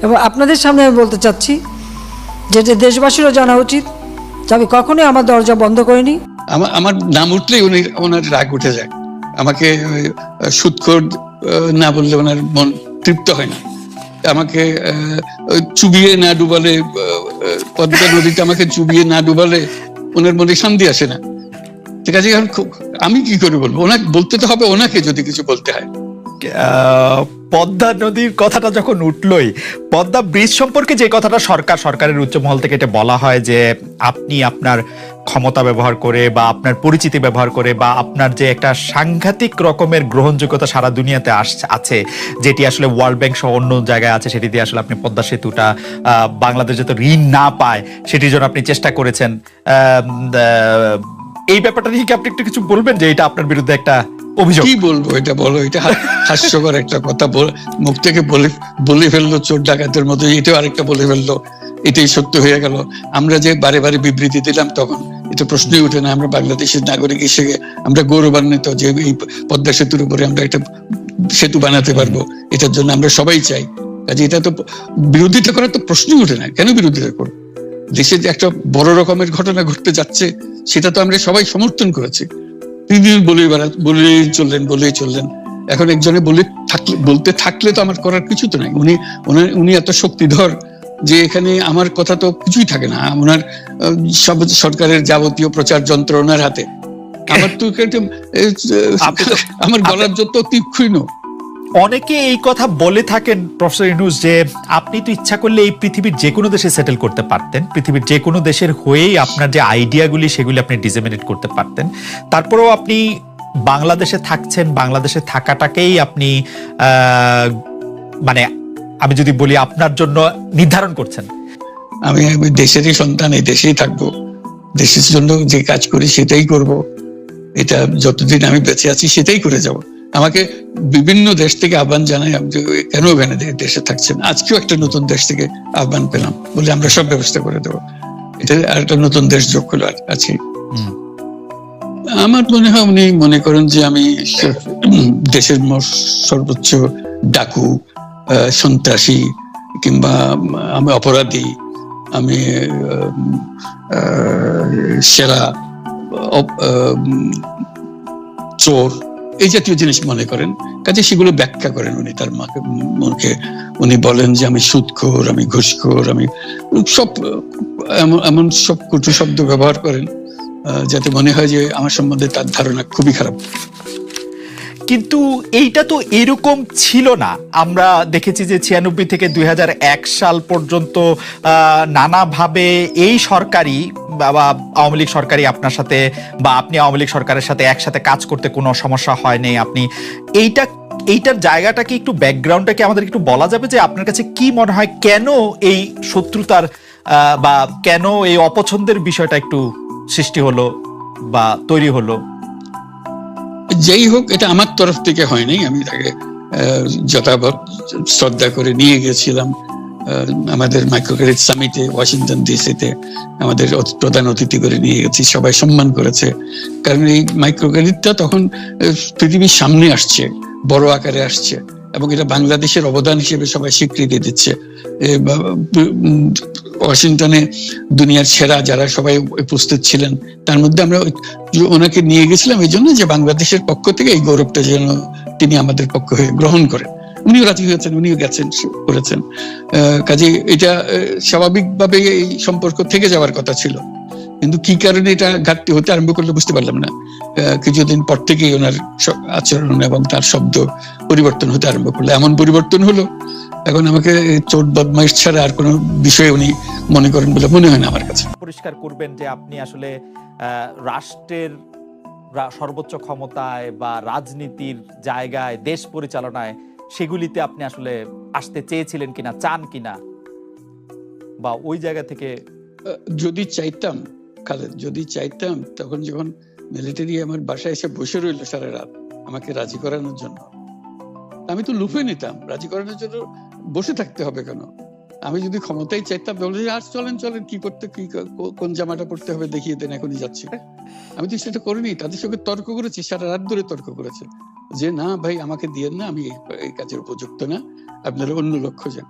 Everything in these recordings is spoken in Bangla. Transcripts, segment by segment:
এবং আপনাদের সামনে আমি বলতে চাচ্ছি যেটা দেশবাসীরও জানা উচিত যে আমি কখনোই আমার দরজা বন্ধ করিনি। আমার নাম উঠলেই ওনার রাগ উঠে যায়। আমাকে সুদখোর না বললে ওনার মন তৃপ্ত হয় না। আমাকে চুবিয়ে না ডুবালে, পদ্মা নদীতে আমাকে চুবিয়ে না ডুবালে ওনার মনে শান্তি আসে না। ঠিক আছে, আমি কি করে বলবো? ওনাকে বলতে তো হবে, ওনাকে যদি কিছু বলতে হয়। পদ্মা নদীর কথাটা যখন উঠলই, পদ্মা ব্রিজ সম্পর্কে যে কথাটা সরকারের উচ্চ মহল থেকে এটা বলা হয় যে আপনি আপনার ক্ষমতা ব্যবহার করে বা আপনার পরিচিতি ব্যবহার করে বা আপনার যে একটা সাংঘাতিক রকমের গ্রহণযোগ্যতা সারা দুনিয়াতে আছে, যেটি আসলে ওয়ার্ল্ড ব্যাংক সহ অন্য জায়গায় আছে, সেটি দিয়ে আসলে আপনি পদ্মা সেতুটা বাংলাদেশ যাতে ঋণ না পায় সেটির জন্য আপনি চেষ্টা করেছেন। এই ব্যাপারটা নিয়ে কি আপনি একটু কিছু বলবেন যে এটা আপনার বিরুদ্ধে একটা অভিযোগ? কি বলবো, এটা বলো, এটা হাস্যকর একটা কথা মুখ থেকে বলে ফেললো চোর ডাকাতের মতো, এটাও আরেকটা বলে ফেললো, এটাই সত্য হয়ে গেল। আমরা যে বারে বারে বিবৃতি দিলাম তখন এটা প্রশ্নই উঠে না। আমরা বাংলাদেশের নাগরিক হিসেবে আমরা গৌরবান্বিত যে এই পদ্মা সেতুর উপরে আমরা একটা সেতু বানাতে পারবো, এটার জন্য আমরা সবাই চাই। কাজে এটা তো বিরোধিতা করার তো প্রশ্নই উঠে না। কেন বিরোধিতা করবো? দেশে যে একটা বড় রকমের ঘটনা ঘটতে যাচ্ছে সেটা তো আমরা সবাই সমর্থন করেছি। তিনি বলেই চললেন। এখন একজনে বলতে থাকলে তো আমার করার কিছু তো নাই। উনি এত শক্তিধর যে এখানে আমার কথা তো কিছুই থাকে না। ওনার সব সরকারের যাবতীয় প্রচার যন্ত্র ওনার হাতে। আমার তো আমার গলার যত তীক্ষ্ণ। অনেকে এই কথা বলে থাকেন প্রফেসর ইউনূস যে আপনি তো ইচ্ছা করলে এই পৃথিবীর যে কোনো দেশে সেটেল করতে পারতেন, পৃথিবীর যে কোনো দেশের হয়েই আপনার যে আইডিয়াগুলি সেগুলি আপনি ডিসেমিনেট করতে পারতেন, তারপরেও আপনি বাংলাদেশে থাকছেন, বাংলাদেশে থাকাটাকেই আপনি মানে আমি যদি বলি আপনার জন্য নির্ধারণ করছেন। আমি দেশেরই সন্তান, এই দেশেই থাকবো, দেশের জন্য যে কাজ করি সেটাই করব। এটা যতদিন আমি বেঁচে আছি সেটাই করে যাব। আমাকে বিভিন্ন দেশ থেকে আহ্বান জানাই, কেন ওখানে দেশে থাকছেন। আজকেও একটা নতুন দেশ থেকে আহ্বান পেলাম, বলে আমরা সব ব্যবস্থা করে দেবো। এটা আর একটা নতুন দেশ যোগ হলো আছি। আমার মনে হয় উনি মনে করেন যে আমি দেশের সর্বোচ্চ ডাকু, সন্ত্রাসী, কিংবা আমি অপরাধী, আমি সেরা চোর, এই জাতীয় জিনিস মনে করেন। কাজে সেগুলো ব্যাখ্যা করেন উনি তার মুখে। উনি বলেন যে আমি সুদখোর, আমি ঘুষখোর, আমি সব এমন সব কটু শব্দ ব্যবহার করেন যাতে মনে হয় যে আমার সম্বন্ধে তার ধারণা খুবই খারাপ। কিন্তু এইটা তো এরকম ছিল না। আমরা দেখেছি যে 96 থেকে 2001 সাল পর্যন্ত নানাভাবে এই সরকারি বা আওয়ামী লীগ সরকারি আপনার সাথে বা আপনি আওয়ামী লীগ সরকারের সাথে একসাথে কাজ করতে কোনো সমস্যা হয়নি। আপনি এইটার জায়গাটাকে একটু ব্যাকগ্রাউন্ডটাকে আমাদের একটু বলা যাবে যে আপনার কাছে কি মনে হয় কেন এই শত্রুতার বা কেন এই অপছন্দের বিষয়টা একটু সৃষ্টি হলো বা তৈরি হলো? যেই হোক, এটা আমার তরফ থেকে হয়নি। আমি তাকে যথাযথ শ্রদ্ধা করে নিয়ে গেছিলাম আমাদের মাইক্রোক্রেডিট সামিটে ওয়াশিংটন ডিসিতে। আমাদের প্রধান অতিথি করে নিয়ে গেছি, সবাই সম্মান করেছে। কারণ এই মাইক্রোক্রেডিটটা তখন পৃথিবীর সামনে আসছে, বড় আকারে আসছে, এবং এটা বাংলাদেশের অবদান হিসেবে সবাই স্বীকৃতি দিচ্ছে। ওয়াশিংটনে দুনিয়ার সেরা যারা সবাই উপস্থিত ছিলেন, তার মধ্যে আমরা ওনাকে নিয়ে গেছিলাম এই জন্য যে বাংলাদেশের পক্ষ থেকে এই গৌরবটা যেন তিনি আমাদের পক্ষ হয়ে গ্রহণ করেন। উনিও রাজি হয়েছেন, উনিও গেছেন, করেছেন। কাজে এটা স্বাভাবিকভাবে এই সম্পর্ক থেকে যাওয়ার কথা ছিল, কিন্তু কি কারণে এটা ঘাটতি হতে আরম্ভ করলো বুঝতে পারলাম না। কিছুদিন পর থেকেই ওনার আচরণ এবং তার শব্দ পরিবর্তন হতে আরম্ভ করলো। এমন পরিবর্তন হলো এখন আমাকে চোর বদমাইশ ছাড়া আর কোনো বিষয়ে উনি মনে করেন বলে মনে হয় না আমার কাছে। পরিষ্কার করবেন যে আপনি আসলে রাষ্ট্রের সর্বোচ্চ ক্ষমতায় বা রাজনীতির জায়গায়, দেশ পরিচালনায়, সেগুলিতে আপনি আসলে আসতে চেয়েছিলেন কিনা, চান কিনা, বা ওই জায়গা থেকে যদি চাইতাম খালেদ, যদি চাইতাম, তখন যখন মিলিটারি আমার বাসায় এসে বসে রইল সারা রাত আমাকে রাজি করানোর জন্য, আমি তো লুফে নিতাম। রাজি করানোর জন্য বসে থাকতে হবে কেন? আমি যদি ক্ষমতাই চাইতাম, বলে আর চলেন কি করতে, কি কোন জামাটা পড়তে হবে দেখিয়ে দেন, এখনই যাচ্ছি। আমি তো সেটা করিনি। তাদের সঙ্গে তর্ক করেছি, সারা রাত ধরে তর্ক করেছে যে না ভাই, আমাকে দিয়েন না, আমি এই কাজের উপযুক্ত না, আপনারা অন্য লক্ষ্য যান।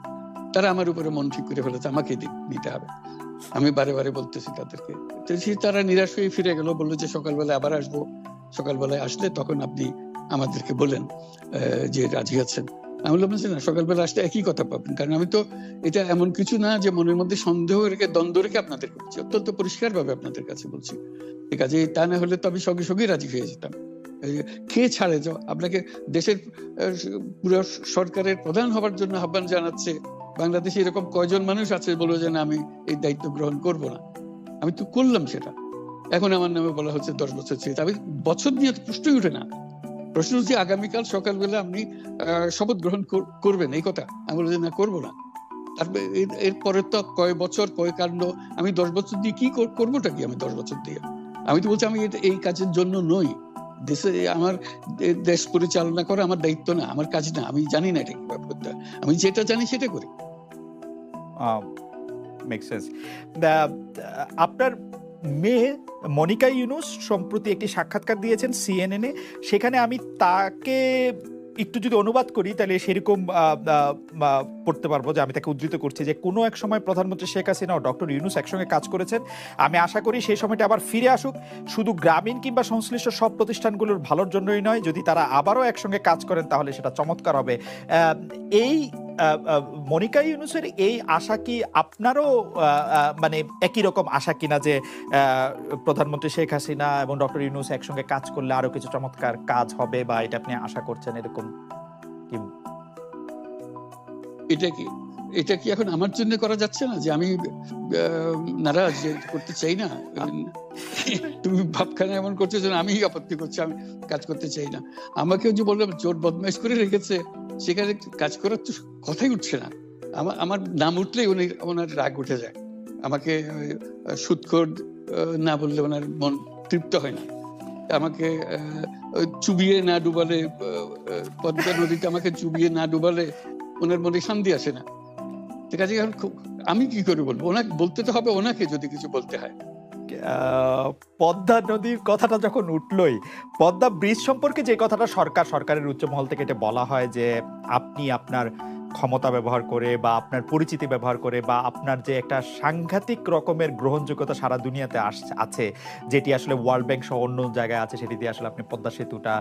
তারা আমার উপরে মন ঠিক করে ফেলেছে, আমাকে দিতে হবে। আমি বারে বারে বলতেছি তাদেরকে, তারা নিরাশ হয়ে ফিরে গেল, বললো যে সকালবেলায় আবার আসবো, সকালবেলায় আসলে তখন আপনি আমাদেরকে বলেন যে রাজি আছেন। আমি বললাম না, সকালবেলা আসলে একই কথা পাবেন, কারণ আমি তো এটা এমন কিছু না যে মনের মধ্যে সন্দেহ রেখে দ্বন্দ্ব রেখে আপনাদেরকে বলছি, অত্যন্ত পরিষ্কার ভাবে আপনাদের কাছে বলছি। ঠিক আছে, তা না হলে তো আমি সঙ্গে সঙ্গে রাজি হয়ে যেতাম। কে ছাড়ে যাও আপনাকে দেশের পুরো সরকারের প্রধান হবার জন্য আহ্বান জানাচ্ছে, বাংলাদেশে এরকম কয়জন মানুষ আছে বলবো যে না আমি এই দায়িত্ব গ্রহণ করব না। আমি তো করলাম সেটা, এখন আমার নামে বলা হচ্ছে 10 বছর চেয়ে। আমি বছর নিয়ে প্রশ্নই উঠে না, প্রশ্ন হচ্ছে আগামীকাল সকালবেলা আপনি শপথ গ্রহণ করবেন এই কথা। আমি বলি যে না, করবো না। তারপরে এরপরে তো কয় বছর কয় কাণ্ড, আমি 10 বছর দিয়ে কি করবোটা কি? আমি 10 বছর দিয়ে আমি তো বলছি আমি এই কাজের জন্য নই। দেশে আমার দেশ পরিচালনা করা আমার দায়িত্ব না, আমার কাজ না, আমি জানি না এটা কিভাবে করতে হয়, আমি যেটা জানি সেটা করি। Make sense. আপনার মেয়ে মনিকা ইউনুস সম্প্রতি একটি সাক্ষাৎকার দিয়েছেন সিএনএনে, সেখানে আমি তাকে একটু যদি অনুবাদ করি তাহলে সেরকম পড়তে পারবো, যে আমি তাকে উদ্ধৃত করছি যে কোনো এক সময় প্রধানমন্ত্রী শেখ হাসিনা ও ডক্টর ইউনুস একসঙ্গে কাজ করেছেন। আমি আশা করি সেই সময়টা আবার ফিরে আসুক, শুধু গ্রামীণ কিংবা সংশ্লিষ্ট সব প্রতিষ্ঠানগুলোর ভালোর জন্যই নয়, যদি তারা আবারও একসঙ্গে কাজ করেন তাহলে সেটা চমৎকার হবে। এই মনিকা ইউনুসের এই আশা কি আপনারও মানে একই রকম আশা কিনা, যে প্রধানমন্ত্রী শেখ হাসিনা এবং ডক্টর ইউনুস একসঙ্গে কাজ করলে আরো কিছু চমৎকার কাজ হবে, বা এটা আপনি আশা করছেন এরকম কি? এটা কি এখন আমার জন্য করা যাচ্ছে না যে আমি নারাজ, যে করতে চাই না? তুমি ভাবখানা এমন করছো যেন আমি আপত্তি করছি, আমি কাজ করতে চাই না। আমাকেও যে বললাম জোর বদমাইশ করে রেখেছে, সেখানে কাজ করার তো কথাই উঠছে না। আমার নাম উঠলেই ওনার রাগ উঠে যায়। আমাকে সুদখোর না বললে ওনার মন তৃপ্ত হয় না। আমাকে চুবিয়ে না ডুবালে, পদ্মা নদীতে আমাকে চুবিয়ে না ডুবালে ওনার মনে শান্তি আসে না। ঠিক আছে, আমি কি করে বলবো? ওনাকে বলতে তো হবে, ওনাকে যদি কিছু বলতে হয়। পদ্মা নদীর কথাটা যখন উঠলই, পদ্মা ব্রিজ সম্পর্কে যে কথাটা সরকারের উচ্চ মহল থেকে এটা বলা হয় যে আপনি আপনার ক্ষমতা ব্যবহার করে বা আপনার পরিচিতি ব্যবহার করে বা আপনার যে একটা সাংঘাতিক রকমের গ্রহণযোগ্যতা সারা দুনিয়াতে আছে, যেটি আসলে ওয়ার্ল্ড ব্যাংক সহ অন্য জায়গায় আছে, সেটি দিয়ে আসলে আপনি পদ্মা সেতুটা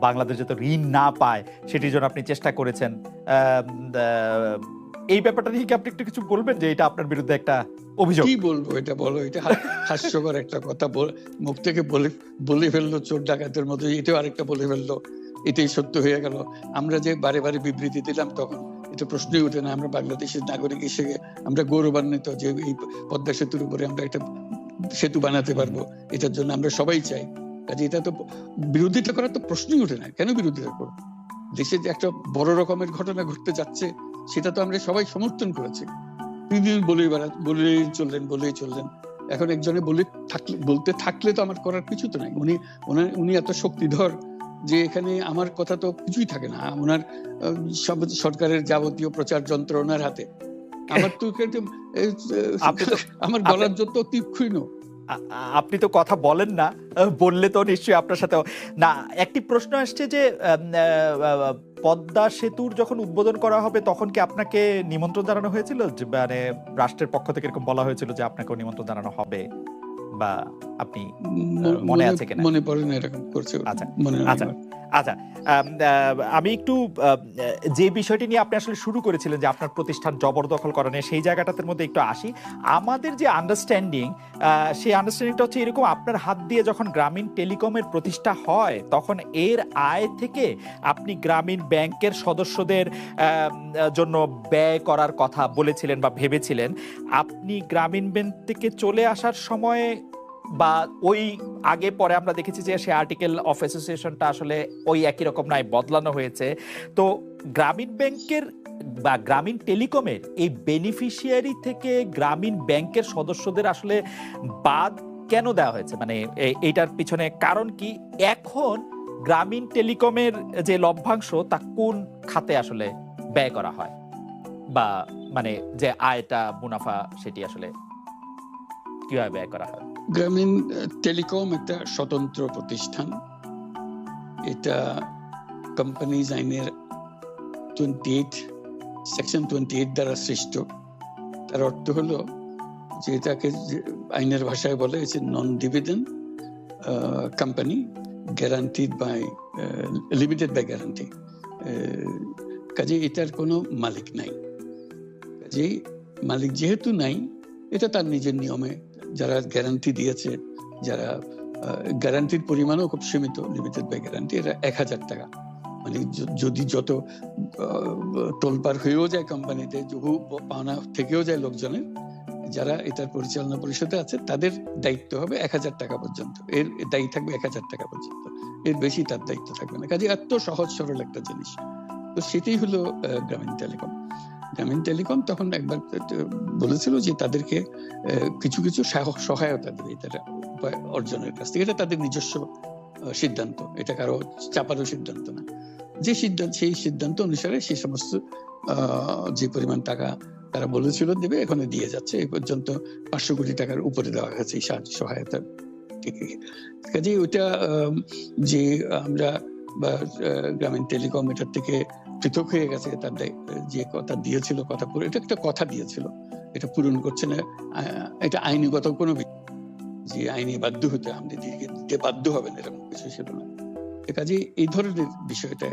বাংলাদেশ যাতে ঋণ না পায় সেটির জন্য আপনি চেষ্টা করেছেন। এই ব্যাপারটা নিয়ে কি আপনি একটু কিছু বলবেন, যে এটা আপনার বিরুদ্ধে একটা অভিযোগ? কি বলবো, এটা বলো, এটা হাস্যকর একটা কথা মুখ থেকে বলে ফেললো চোর ডাকাতের মতো, এটাও আরেকটা বলে ফেললো, এটাই সত্য হয়ে গেল। আমরা যে বারে বারে বিবৃতি দিলাম তখন এটা প্রশ্নই ওঠে না। আমরা বাংলাদেশের নাগরিক হিসেবে আমরা গৌরবান্বিত যে এই পদ্মা সেতুর উপরে আমরা একটা সেতু বানাতে পারবো, এটার জন্য আমরা সবাই চাই। কাজে এটা তো বিরোধিতা করার তো প্রশ্নই ওঠে না। কেন বিরোধিতা করবো? দেশে যে একটা বড় রকমের ঘটনা ঘটতে যাচ্ছে সেটা তো আমরা সবাই সমর্থন করেছি। বলেই চললেন। এখন একজনে বলতে থাকলে তো আমার করার কিছু তো নাই। উনি এত শক্তিধর যে এখানে আমার কথা তো কিছুই থাকে না। ওনার সরকারের যাবতীয় প্রচার যন্ত্র ওনার হাতে। আমার তো আমার গলার যত তীক্ষ্ণ। আপনি তো কথা বলেন না, বললে তো নিশ্চয়ই আপনার সাথে না। একটি প্রশ্ন আসছে যে পদ্মা সেতুর যখন উদ্বোধন করা হবে তখন কি আপনাকে নিমন্ত্রণ জানানো হয়েছিল? মানে রাষ্ট্রের পক্ষ থেকে এরকম বলা হয়েছিল যে আপনাকেও নিমন্ত্রণ জানানো হবে, বা আপনি মনে আছে কিনা? মনে পড়ে না এরকম করছে। আচ্ছা, আমি একটু যে বিষয়টি নিয়ে আপনি আসলে শুরু করেছিলেন যে আপনার প্রতিষ্ঠান জবরদখল করা নিয়ে, সেই জায়গাটার মধ্যে একটু আসি। আমাদের যে আন্ডারস্ট্যান্ডিং, সেই আন্ডারস্ট্যান্ডিংটা হচ্ছে এরকম, আপনার হাত দিয়ে যখন গ্রামীণ টেলিকমের প্রতিষ্ঠা হয় তখন এর আয় থেকে আপনি গ্রামীণ ব্যাংকের সদস্যদের জন্য ব্যয় করার কথা বলেছিলেন বা ভেবেছিলেন। আপনি গ্রামীণ ব্যাংক থেকে চলে আসার সময় বা ওই আগে পরে আমরা দেখেছি যে সে আর্টিকেল অফ অ্যাসোসিয়েশনটা আসলে ওই একই রকম নাই, বদলানো হয়েছে। তো গ্রামীণ ব্যাংকের বা গ্রামীণ টেলিকমের এই বেনিফিশিয়ারি থেকে গ্রামীণ ব্যাংকের সদস্যদের আসলে বাদ কেন দেওয়া হয়েছে? মানে এইটার পিছনে কারণ কি? এখন গ্রামীণ টেলিকমের যে লভ্যাংশ তা কোন খাতে আসলে ব্যয় করা হয়, বা মানে যে আয়টা মুনাফা সেটি আসলে কিভাবে ব্যয় করা হয়? গ্রামীণ টেলিকম একটা স্বতন্ত্র প্রতিষ্ঠান। এটা কোম্পানিজ আইনের 28 সেকশন 28 দ্বারা সৃষ্ট। তার অর্থ হলো যে এটাকে আইনের ভাষায় বলে non dividend company guaranteed by limited by guarantee. কাজে এটার কোনো মালিক নাই। কাজেই মালিক যেহেতু নাই, এটা তার নিজের নিয়মে যারা গ্যারান্টি দিয়েছে, যারা গ্যারান্টির পরিমাণও খুব সীমিত, লিমিটেড বাই গ্যারান্টি, এটা 1000 টাকা। মানে যদি যত তোলপার হয়েও যায় কোম্পানিতে, বহু পাওনা থেকেও যায় লোকজনের, যারা এটার পরিচালনা পরিষদে আছে তাদের দায়িত্ব হবে 1000 টাকা পর্যন্ত, এর দায়ী থাকবে 1000 টাকা পর্যন্ত, এর বেশি তার দায়িত্ব থাকবে না। কাজে এত সহজ সরল একটা জিনিস। তো সেটাই হলো গ্রামীণ টেলিকম। গ্রামীণ টেলিকম তখন একবার বলেছিল যে তাদেরকে কিছু কিছু সহায়তা দেবে এটা অর্জনের কাছ থেকে। এটা তাদের নিজস্ব সিদ্ধান্ত, এটা কারো চাপারও সিদ্ধান্ত না। সেই সিদ্ধান্ত অনুসারে সেই সমস্ত যে পরিমাণ টাকা তারা বলেছিল দেবে, এখানে দিয়ে যাচ্ছে। এই পর্যন্ত 500 কোটি টাকার উপরে দেওয়া হয়েছে এই সাহায্য সহায়তা থেকে। কাজে ওইটা যে আমরা বা গ্রামীণ টেলিকম এটার থেকে পৃথক হয়ে গেছে, তার যে কথা দিয়েছিল, কথা পুরো, এটা একটা কথা দিয়েছিল, এটা পূরণ করছে না, এটা আইনগত কোনো যে আইনি বাধ্য হতে আমাদের দিতে বাধ্য হবেন এরকম কিছু ছিল না। কাজে এই ধরনের বিষয়টা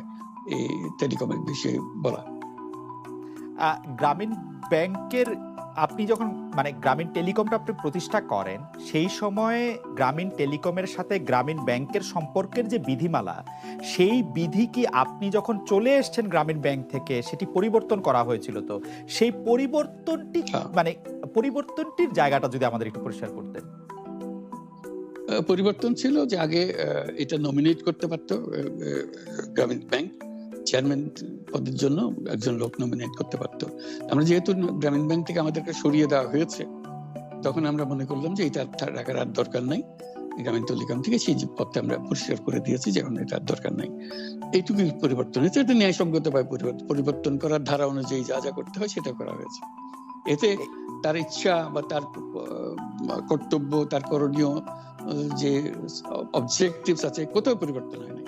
এই টেলিকমের বিষয়ে বলা। গ্রামীণ ব্যাংকের আপনি যখন মানে গ্রামীণ টেলিকমটা আপনি প্রতিষ্ঠা করেন, সেই সময়ে গ্রামীণ টেলিকমের সাথে গ্রামীণ ব্যাংকের সম্পর্কের যে বিধিমালা, সেই বিধি কি আপনি যখন চলে এসেছেন গ্রামীণ ব্যাংক থেকে সেটি পরিবর্তন করা হয়েছিল? তো সেই পরিবর্তনটি মানে পরিবর্তনটির জায়গাটা যদি আমাদের একটু পরিষ্কার করতেন। পরিবর্তন ছিল যে আগে এটা নমিনেট করতে পারতো গ্রামীণ ব্যাংক, চেয়ারম্যান পদের জন্য একজন লোক নমিনেট করতে পারতো। আমরা যেহেতু গ্রামীণ ব্যাংক থেকে আমাদেরকে সরিয়ে দেওয়া হয়েছে, তখন আমরা মনে করলাম যে এটা রাখার আর দরকার নাই। গ্রামীণ টেলিকম থেকে সেই পদটা আমরা পরিষ্কার করে দিয়েছি, যেমন এটা আর দরকার নাই। এইটুকুই পরিবর্তন হয়েছে। এটা ন্যায়সঙ্গতভাবে পরিবর্তন করার ধারা অনুযায়ী যা যা করতে হয় সেটা করা হয়েছে। এতে তার ইচ্ছা বা তার কর্তব্য, তার করণীয় যে অবজেক্টিভস আছে, কোথাও পরিবর্তন হয় নাই।